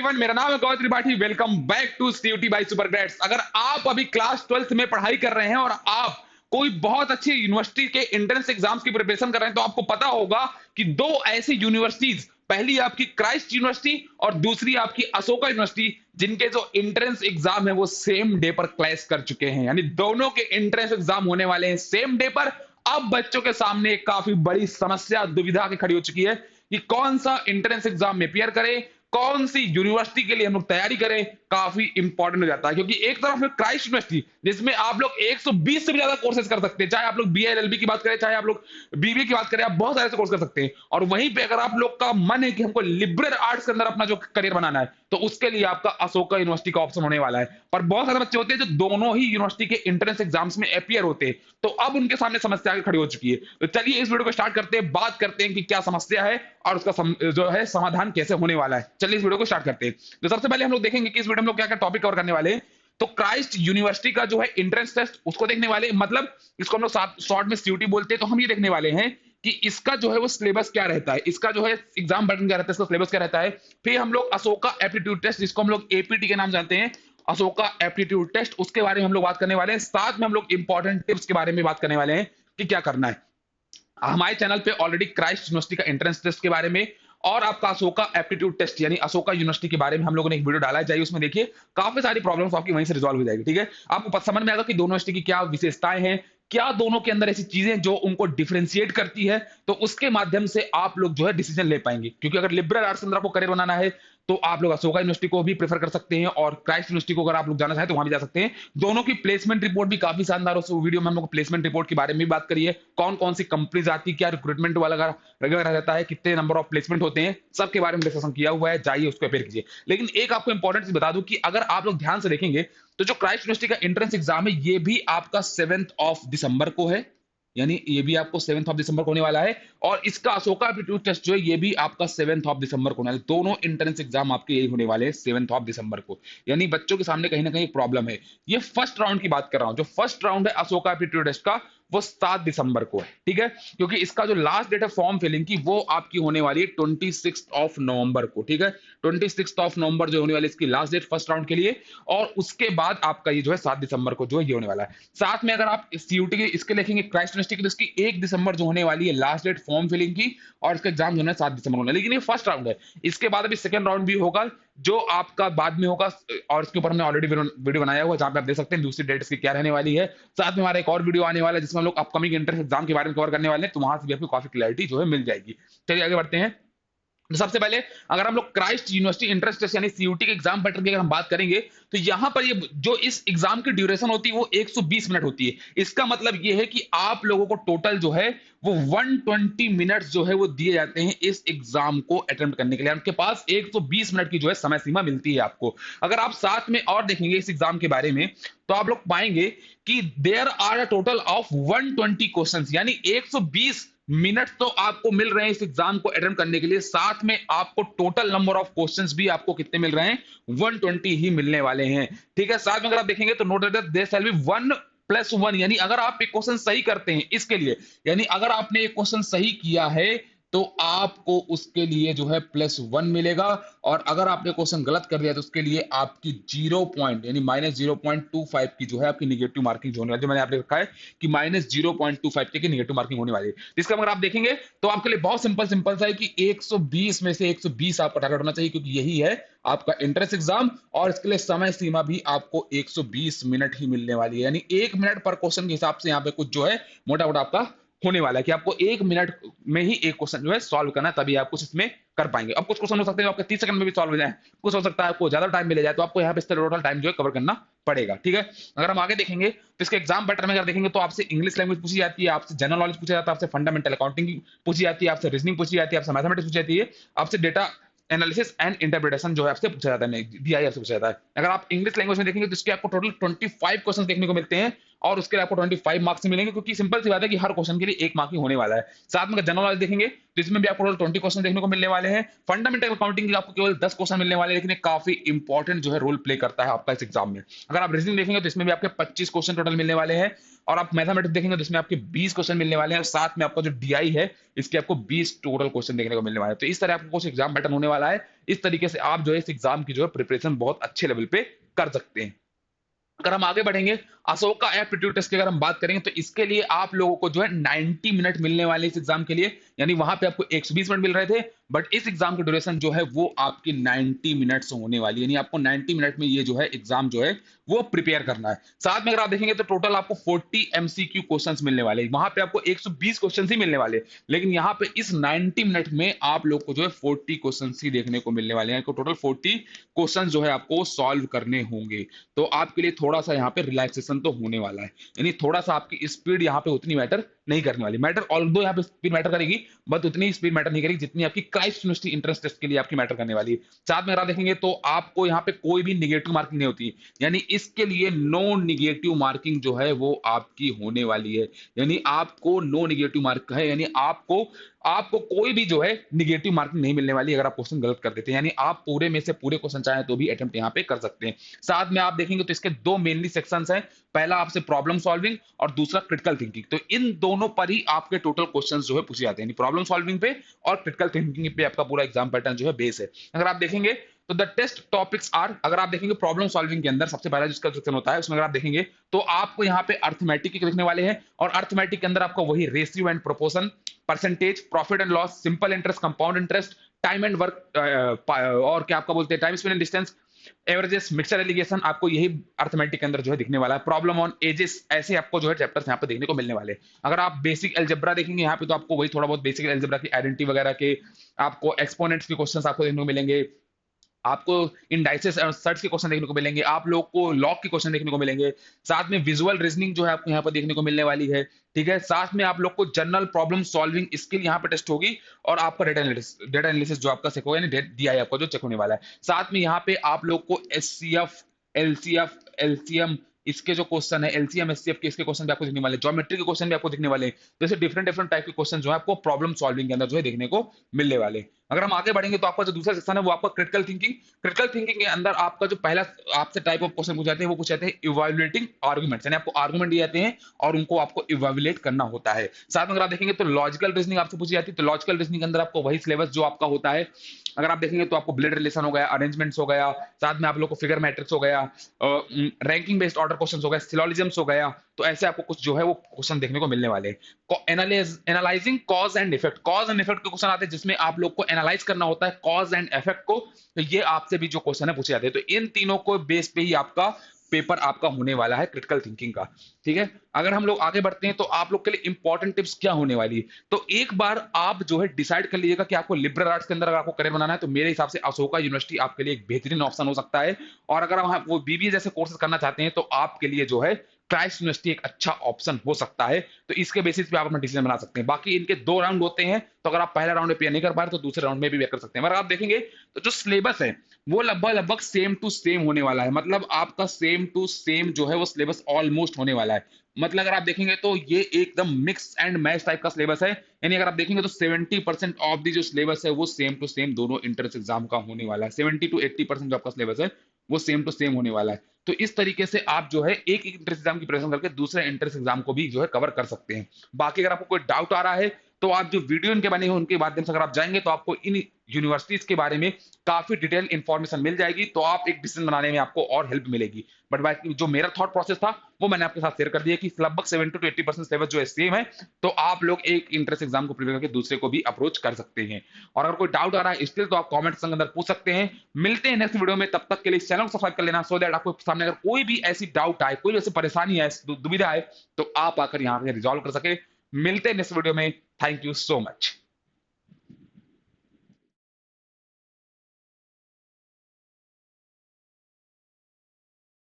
Everyone, मेरा नाम है Gautam Tripathi. Welcome back to CUET by Super Grades. अगर आप अभी क्लास 12th में पढ़ाई कर रहे हैं और आप कोई बहुत अच्छी यूनिवर्सिटी के एंट्रेंस एग्जाम्स की प्रिपरेशन कर रहे हैं, तो आपको पता होगा कि दो ऐसी यूनिवर्सिटीज, पहली आपकी क्राइस्ट यूनिवर्सिटी और दूसरी आपकी अशोका यूनिवर्सिटी, जिनके जो एंट्रेंस एग्जाम है वो सेम डे पर क्लैश कर चुके हैं। यानी दोनों के एंट्रेंस एग्जाम होने वाले हैं सेम डे पर। अब बच्चों के सामने एक काफी बड़ी समस्या, दुविधा की खड़ी हो चुकी है कि कौन सा एंट्रेंस एग्जाम में पेयर करें, कौन सी यूनिवर्सिटी के लिए हम लोग तैयारी करें। काफी इंपॉर्टेंट हो जाता है, क्योंकि एक तरफ है क्राइस्ट यूनिवर्सिटी, जिसमें आप लोग 120 से भी ज्यादा कोर्सेज कर सकते हैं। चाहे आप लोग बीएलएलबी की बात करें, चाहे आप लोग बीबीए की बात करें, आप बहुत सारे कोर्स कर सकते हैं। और वहीं पे अगर आप लोग का मन है कि हमको लिबरल आर्ट्स के अंदर अपना जो करियर बनाना है, तो उसके लिए आपका अशोका यूनिवर्सिटी का ऑप्शन होने वाला है। पर बहुत सारे बच्चे होते हैं जो दोनों ही यूनिवर्सिटी के एंट्रेंस एग्जाम्स में अपियर होते हैं, तो अब उनके सामने समस्या खड़ी हो चुकी है। तो चलिए इस वीडियो को स्टार्ट करते हैं, बात करते हैं कि क्या समस्या है और उसका जो है समाधान कैसे होने वाला है। चलिए इस वीडियो को स्टार्ट करते हैं। तो सबसे पहले हम लोग देखेंगे कि इस वीडियो में लोग क्या क्या टॉपिक कवर करने वाले हैं। तो क्राइस्ट यूनिवर्सिटी का जो है एंट्रेंस टेस्ट, उसको देखने वाले हैं। मतलब इसको हम लोग शॉर्ट में सीयूटी बोलते हैं। तो हम ये देखने वाले हैं कि इसका जो है वो सिलेबस क्या रहता है, इसका जो है एग्जाम पैटर्न क्या रहता है, इसका सिलेबस क्या रहता है। फिर हम लोग अशोका एप्टीट्यूड टेस्ट, जिसको हम लोग एपीटी के नाम जानते हैं, अशोका एप्टीट्यूड टेस्ट, उसके बारे में हम लोग बात करने वाले हैं। साथ में हम लोग इंपॉर्टेंट टिप्स के बारे में बात करने वाले हैं कि क्या करना है। हमारे चैनल पे ऑलरेडी क्राइस्ट यूनिवर्सिटी का एंट्रेंस टेस्ट के बारे में और आपका अशोका एप्टीट्यूड टेस्ट यानी अशोका यूनिवर्सिटी के बारे में हम लोगों ने एक वीडियो डाला है, जाइए उसमें देखिए। काफी सारी प्रॉब्लम्स आपकी वहीं से रिजॉल्व हो जाएगी। ठीक है, आपको समझ में आएगा कि दोनों यूनिवर्सिटी की क्या विशेषताएं हैं, क्या दोनों के अंदर ऐसी चीजें जो उनको डिफरेंशिएट करती है। तो उसके माध्यम से आप लोग जो है डिसीजन ले पाएंगे। क्योंकि अगर लिबरल आर्ट्स के अंदर आपको करियर बनाना है, तो आप लोग अशोका यूनिवर्सिटी को भी प्रेफर कर सकते हैं, और क्राइस्ट यूनिवर्सिटी को अगर आप लोग जाना चाहें तो वहां भी जा सकते हैं। दोनों की प्लेसमेंट रिपोर्ट भी काफी शानदार, उस वीडियो में हम लोग प्लेसमेंट रिपोर्ट के बारे में भी बात करिए। कौन कौन सी कंपनीज आती है, क्या रिक्रूटमेंट वाला रेगुलर रहता है, कितने नंबर ऑफ प्लेसमेंट होते हैं, सबके बारे में डिस्कशन किया हुआ है, जाइए उसको अपेयर कीजिए। लेकिन एक आपको इंपॉर्टेंट चीज बता दूं कि अगर आप लोग ध्यान से देखेंगे, तो जो क्राइस्ट यूनिवर्सिटी का एंट्रेंस एग्जाम है, ये भी आपका 7 दिसंबर को है। यानी ये भी आपको 7 दिसंबर को होने वाला है। और इसका अशोका एप्टीट्यूड टेस्ट जो है, ये भी आपका 7 दिसंबर को होने वाला है। दोनों एंट्रेंस एग्जाम आपके यही होने वाले हैं 7 दिसंबर को। यानी बच्चों के सामने कहीं ना कहीं प्रॉब्लम है। ये फर्स्ट राउंड की बात कर रहा हूं। जो फर्स्ट राउंड है अशोका एप्टीट्यूड टेस्ट का, वो 7 दिसंबर को है। ठीक है, क्योंकि इसका जो लास्ट डेट है फॉर्म फिलिंग की, वो आपकी होने वाली है 26 नवंबर को। ठीक है, 26 नवंबर जो होने वाली है इसकी लास्ट डेट फर्स्ट राउंड के लिए। और उसके बाद आपका ये जो है 7 दिसंबर को जो है ये होने वाला है। साथ में अगर आप सीयूटी के इसके लिखेंगे क्राइस्ट यूनिवर्सिटी की, तो इसकी 1 दिसंबर जो होने वाली है लास्ट डेट फॉर्म फिलिंग की, और इसका एग्जाम जो है 7 दिसंबर होना है। लेकिन ये फर्स्ट राउंड है। इसके बाद अभी सेकंड राउंड भी होगा, जो आपका बाद में होगा, और इसके ऊपर हमने ऑलरेडी वीडियो बनाया हुआ है, जहां पे आप देख सकते हैं दूसरी डेट इसकी क्या रहने वाली है। साथ में हमारा एक और वीडियो आने वाला है, जिसमें हम लोग अपकमिंग एंट्रेंस एग्जाम के बारे में कवर करने वाले हैं, तो वहां से भी आपको काफी क्लैरिटी जो है मिल जाएगी। चलिए आगे बढ़ते हैं। तो सबसे पहले अगर हम लोग क्राइस्ट यूनिवर्सिटी एंट्रेंस टेस्ट यानी सीयूटी के एग्जाम पैटर्न की अगर हम बात करेंगे, तो यहां पर ये जो इस एग्जाम की ड्यूरेशन होती है वो 120 मिनट होती है। इसका मतलब ये है कि आप लोगों को टोटल जो है वो 120 मिनट्स जो है वो दिए जाते हैं इस एग्जाम को अटेम्प्ट करने के लिए। आपके पास 120 मिनट की जो है समय सीमा मिलती है आपको। अगर आप साथ में और देखेंगे इस एग्जाम के बारे में, तो आप लोग पाएंगे कि there are a total of 120 questions, यानी 120 मिनट तो आपको मिल रहे हैं इस एग्जाम को अटेम्प्ट करने के लिए। साथ में आपको टोटल नंबर ऑफ क्वेश्चंस भी आपको कितने मिल रहे हैं, 120 ही मिलने वाले हैं। ठीक है, साथ में अगर आप देखेंगे तो note that there shall be 1+1, यानी अगर आप एक क्वेश्चन सही करते हैं इसके लिए, यानी अगर आपने एक क्वेश्चन सही किया है तो आपको उसके लिए जो है +1 मिलेगा। और अगर आपने क्वेश्चन गलत कर दिया तो उसके लिए आपकी 0 पॉइंट यानी -0.25 की जो है आपकी निगेटिव मार्किंग होने वाली है। जो मैंने आपने रखा है कि -0.25 की निगेटिव मार्किंग होने वाली है। इसका अगर आप देखेंगे तो आपके लिए बहुत सिंपल सा है कि 120 में से 120 आपका टारगेट होना चाहिए, क्योंकि यही है आपका एंट्रेंस एग्जाम। और इसके लिए समय सीमा भी आपको 120 मिनट ही मिलने वाली है। यानी 1 मिनट पर क्वेश्चन के हिसाब से यहाँ पे कुछ जो है मोटा मोटा आपका होने वाला है कि आपको 1 मिनट में ही एक क्वेश्चन जो है सॉल्व करना है, तभी आप कुछ इसमें कर पाएंगे। अब कुछ क्वेश्चन हो सकते हैं आपके 30 सेकंड में भी सॉल्व हो जाए, कुछ हो सकता है आपको ज्यादा टाइम मिल जाए, तो आपको यहाँ पे टोटल टाइम जो है कवर करना पड़ेगा। ठीक है, अगर हम आगे देखेंगे तो इसके एग्जाम पैटर्न में अगर देखेंगे तो आपसे इंग्लिश लैंग्वेज पूछी जाती है, आपसे जनरल नॉलेज पूछा जाता है, आपसे फंडामेंटल अकाउंटिंग पूछी जाती है, आपसे रीजनिंग पूछी जाती है, आपसे मैथमेटिक्स पूछी जाती है, आपसे डेटा एनालिसिस एंड इंटरप्रिटेशन जो है आपसे पूछा जाता है, डीआई आपसे पूछा जाता है। अगर आप इंग्लिश लैंग्वेज में देखेंगे तो इसके आपको टोटल 25 क्वेश्चन देखने को मिलते हैं, और उसके लिए आपको 25 मार्क्स मिलेंगे, क्योंकि सिंपल सी बात है कि हर क्वेश्चन के लिए 1 मार्क ही होने वाला है। साथ में अगर जनरल नॉलेज देखेंगे तो इसमें भी आपको टोटल 20 क्वेश्चन देखने को मिलने वाले हैं। फंडामेंटल अकाउंटिंग के आपको केवल 10 क्वेश्चन मिलने वाले हैं, लेकिन ये काफी इंपॉर्टेंट जो है रोल प्ले करता है आपका इस एग्जाम में। अगर आप रीजनिंग देखेंगे तो इसमें भी आपके 25 क्वेश्चन टोटल मिलने वाले हैं, और आप मैथमेटिक्स देखेंगे तो इसमें आपके 20 क्वेश्चन मिलने वाले हैं, और साथ में आपका जो डीआई है इसके आपको 20 टोटल क्वेश्चन देखने को मिलने वाले हैं। तो इस तरह आपको कुछ एग्जाम पैटर्न होने वाला है। इस तरीके से आप जो है इस एग्जाम की जो है प्रिपरेशन बहुत अच्छे लेवल पे कर सकते हैं। अगर हम आगे बढ़ेंगे, अशोका एप्टीट्यूड टेस्ट की अगर हम बात करेंगे तो इसके लिए आप लोगों को जो है 90 मिनट मिलने वाले इस एग्जाम के लिए, यानी वहां पे आपको 120 मिनट मिल रहे थे, बट इस एग्जाम की ड्यूरेशन जो है वो आपकी 90 मिनट्स होने वाली है, यानी आपको 90 मिनट में ये जो है एग्जाम जो है वो प्रिपेयर करना है। साथ में अगर आप देखेंगे तो टोटल आपको 40 एमसीक्यू क्वेश्चंस मिलने वाले हैं, वहां पे आपको 120 क्वेश्चन ही मिलने वाले, लेकिन यहाँ पे इस 90 मिनट में आप लोग को जो है 40 क्वेश्चन ही देखने को मिलने वाले हैं। टोटल 40 क्वेश्चन जो है आपको सॉल्व करने होंगे, तो आपके लिए थोड़ा सा यहाँ पे रिलैक्सेशन तो होने वाला है, यानी थोड़ा सा आपकी स्पीड यहाँ पे उतनी मैटर नहीं करने वाली। मैटर ऑल्दो यहाँ पे स्पीड मैटर करेगी, बट उतनी स्पीड मैटर नहीं करेगी जितनी आपकी क्राइस्ट यूनिवर्सिटी इंट्रेंस टेस्ट के लिए आपकी मैटर करने वाली है। साथ में अगर आप देखेंगे तो आपको यहाँ पे कोई भी निगेटिव मार्किंग नहीं होती, यानी इसके लिए नो निगेटिव मार्किंग जो है वो आपकी होने वाली है, यानी आपको नो निगेटिव मार्क है, यानी आपको आपको कोई भी जो है निगेटिव मार्किंग नहीं मिलने वाली अगर आप क्वेश्चन गलत कर देते हैं, यानी आप पूरे में से पूरे क्वेश्चन चाहें तो भी अटेम्प्ट यहाँ पे कर सकते हैं। साथ में आप देखेंगे तो इसके दो मेनली सेक्शंस हैं, पहला आपसे प्रॉब्लम सॉल्विंग और दूसरा क्रिटिकल थिंकिंग। तो इन दोनों पर ही आपके टोटल क्वेश्चंस जो है पूछे जाते हैं, प्रॉब्लम सॉल्विंग पे और क्रिटिकल थिंकिंग पे आपका पूरा एग्जाम पैटर्न जो है बेस है। अगर आप देखेंगे तो द टेस्ट टॉपिक्स आर, अगर आप देखेंगे प्रॉब्लम सॉल्विंग के अंदर सबसे पहला जिसका सेक्शन होता है उसमें अगर आप देखेंगे तो आपको यहाँ पे अर्थमेटिक के लिखने वाले हैं, और अर्थमेटिक के अंदर आपको वही ratio and proportion, percentage, profit and loss, simple interest, compound interest, time and work, और क्या आपका बोलते हैं time spend and distance, averages, mixture alligation, आपको यही अर्थमेटिक के अंदर जो है दिखने वाला है। प्रॉब्लम ऑन एजेस, ऐसे आपको जो है चैप्टर्स यहाँ पे देखने को मिलने वाले हैं। अगर आप बेसिक एल्जेब्रा देखेंगे यहाँ पे तो आपको वही थोड़ा बहुत बेसिक एल्जेब्रा की आइडेंटिटी वगैरह के, आपको एक्सपोनेंट्स के क्वेश्चंस आपको देखने को मिलेंगे, आपको इंडाइसेस और सर्च के क्वेश्चन देखने को मिलेंगे, आप लोग को लॉग के क्वेश्चन देखने को मिलेंगे, साथ में विजुअल रीजनिंग जो है आपको यहाँ पर देखने को मिलने वाली है। ठीक है, साथ में आप लोग को जनरल प्रॉब्लम सॉल्विंग स्किल यहाँ पे टेस्ट होगी, और आपका डेटा एनालिसिस जो आपका चेक होगा, यानी डीआई आपका जो चेक होने वाला है। साथ में यहाँ पे आप लोग को एचसीएफ, एलसीएफ, एलसीएम, इसके जो क्वेश्चन है एलसीएम एचसीएफ के, इसके क्वेश्चन भी आपको दिखने वाले, ज्योमेट्री के क्वेश्चन भी आपको दिखने वाले, तो ऐसे डिफरेंट डिफरेंट टाइप के क्वेश्चन जो है आपको प्रॉब्लम सॉल्विंग के अंदर जो है देखने को मिलने वाले। अगर हम आगे बढ़ेंगे तो आपका जो दूसरा सेक्शन है वो आपका क्रिटिकल थिंकिंग। क्रिटिकल थिंकिंग के अंदर आपका जो पहला आपसे टाइप ऑफ क्वेश्चन पूछे जाते हैं वो पूछे जाते हैं इवैल्यूएटिंग आर्गुमेंट्स, यानी आपको आर्गुमेंट दिए जाते हैं और उनको आपको इवैल्यूएट करना होता है। साथ में अगर आप देखेंगे तो लॉजिकल रीजनिंग आपसे पूछी जाती है, तो लॉजिकल रीजनिंग के अंदर आपको वही सिलेबस जो आपका होता है, अगर आप देखेंगे तो आपको ब्लड रिलेशन हो गया, अरेंजमेंट्स हो गया, साथ में आप लोग को फिगर मैट्रिक्स हो गया, रैंकिंग बेस्ड ऑर्डर क्वेश्चंस हो गया, सिलोजिज्म्स हो गया, तो ऐसे आपको कुछ जो है वो क्वेश्चन देखने को मिलने वाले हैं। Analysing cause and effect, cause and effect के क्वेश्चन आते हैं जिसमें आप लोग को एनालाइज करना होता है कॉज एंड इफेक्ट को, तो ये आपसे भी जो क्वेश्चन है पूछे जाते हैं। तो इन तीनों को बेस पे ही आपका पेपर आपका होने वाला है क्रिटिकल थिंकिंग का। ठीक है, अगर हम लोग आगे बढ़ते हैं तो आप लोग के लिए इंपॉर्टेंट टिप्स क्या होने वाली है, तो एक बार आप जो है डिसाइड कर लीजिएगा कि आपको लिबरल आर्ट्स के अंदर अगर आपको करियर बनाना है तो मेरे हिसाब से अशोका यूनिवर्सिटी आपके लिए एक बेहतरीन ऑप्शन हो सकता है, और अगर आप वो बीबीए जैसे कोर्सेज करना चाहते हैं तो आपके लिए जो है क्राइस्ट यूनिवर्सिटी एक अच्छा ऑप्शन हो सकता है। तो इसके बेसिस पे आप अपना डिसीजन बना सकते हैं। बाकी इनके 2 राउंड होते हैं, तो अगर आप पहला राउंड में पेयर नहीं कर पा रहे तो दूसरे राउंड में भी कर सकते हैं। अगर आप देखेंगे तो जो सिलेबस है वो लगभग लगभग सेम टू सेम होने वाला है, मतलब आपका सेम टू सेम जो है वो सिलेबस ऑलमोस्ट होने वाला है। मतलब अगर आप देखेंगे तो ये एकदम मिक्स एंड मैच टाइप का सिलेबस है, यानी अगर आप देखेंगे तो 70% ऑफ दी जो सिलेबस है वो सेम टू सेम दोनों एंट्रेंस एग्जाम का होने वाला है। 70 to 80% जो आपका सिलेबस है वो सेम टू सेम होने वाला है। तो इस तरीके से आप जो है एक एंट्रेंस एग्जाम की प्रिपरेशन करके दूसरे एंट्रेंस एग्जाम को भी जो है कवर कर सकते हैं। बाकी अगर आपको कोई डाउट आ रहा है तो आप जो वीडियो इनके बने हैं उनके माध्यम से अगर आप जाएंगे तो आपको इन यूनिवर्सिटीज के बारे में काफी डिटेल इंफॉर्मेशन मिल जाएगी, तो आप एक डिसीजन बनाने में आपको और हेल्प मिलेगी। बट बाकी जो मेरा थॉट प्रोसेस था वो मैंने आपके साथ शेयर कर दिया कि लगभग 70 to 80% सिलेबस जो है सेम है, तो आप लोग एक इंट्रेंस एग्जाम को प्रिपेयर करके दूसरे को भी अप्रोच कर सकते हैं। और अगर कोई डाउट आ रहा है स्टिल तो आप कमेंट के अंदर पूछ सकते हैं। मिलते हैं नेक्स्ट वीडियो में, तब तक के लिए चैनल को सब्सक्राइब कर लेना, सो दैट आपको सामने अगर कोई भी ऐसी डाउट आए, कोई ऐसी परेशानी है, दुविधा है, तो आप आकर यहाँ पे रिजॉल्व कर सके। मिलते हैं नेक्स्ट वीडियो में। Thank you so much.